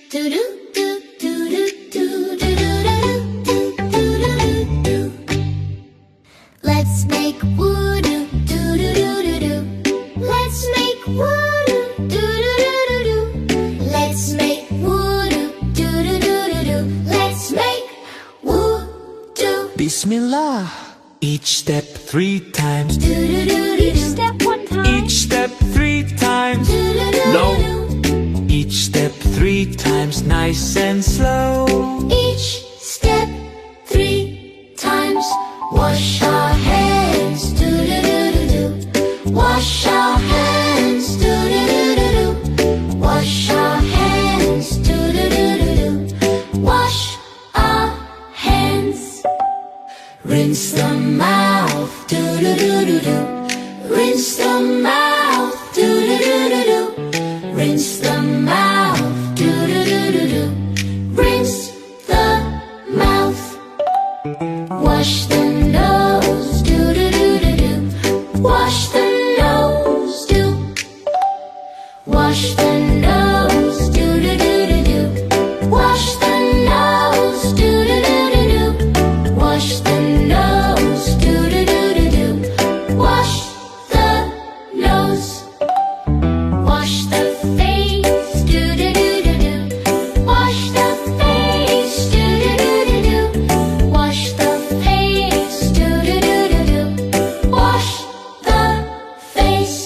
Let's make wudu, do-do-do-do-do. Let's make wudu, do-do-do-do-do. Let's make wudu, do-do-do-do-do. Let's make wudu. Bismillah. Each step 3 times. Do-do-do-do-do. Each step 1 time. Each step 3 times. Low. Each step 3 times, nice and slow. Each step 3 times. Wash our hands, do-do-do-do-do. Wash our hands, do-do-do-do-do. Wash our hands, do-do-do-do-do. Wash our hands. Rinse the mouth, do-do-do-do-do. Rinse the mouth, do-do-do-do-do. Rinse the mouth, do-do-do-do-do. Rinse the mouth. Wash the nose, do-do-do-do-do. Wash the nose, do. Wash the nose, do-do-do-do-do. Wash the nose, do-do-do-do-do. Wash the nose, do-do-do-do-do. Wash the nose. Wash the face, do-do-do-do-do. Wash the face, do-do-do-do-do. Wash the face, do-do-do-do-do. Wash the face.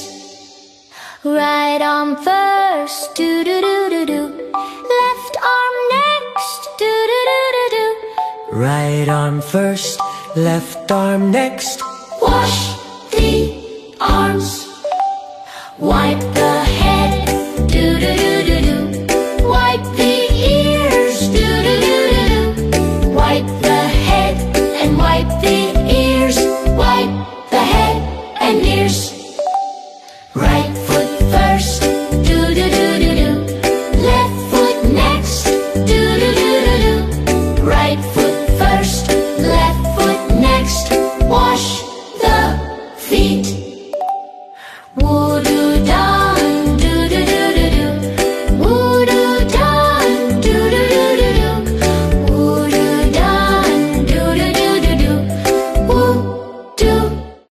Right arm first, do-do-do-do-do. Left arm next, do-do-do-do-do. Right arm first, left arm next. Wash the arms. Wipe the head, do-do-do-do-do. Wipe the ears, do-do-do-do-do. Wipe the head and wipe the ears. Wipe the head and ears.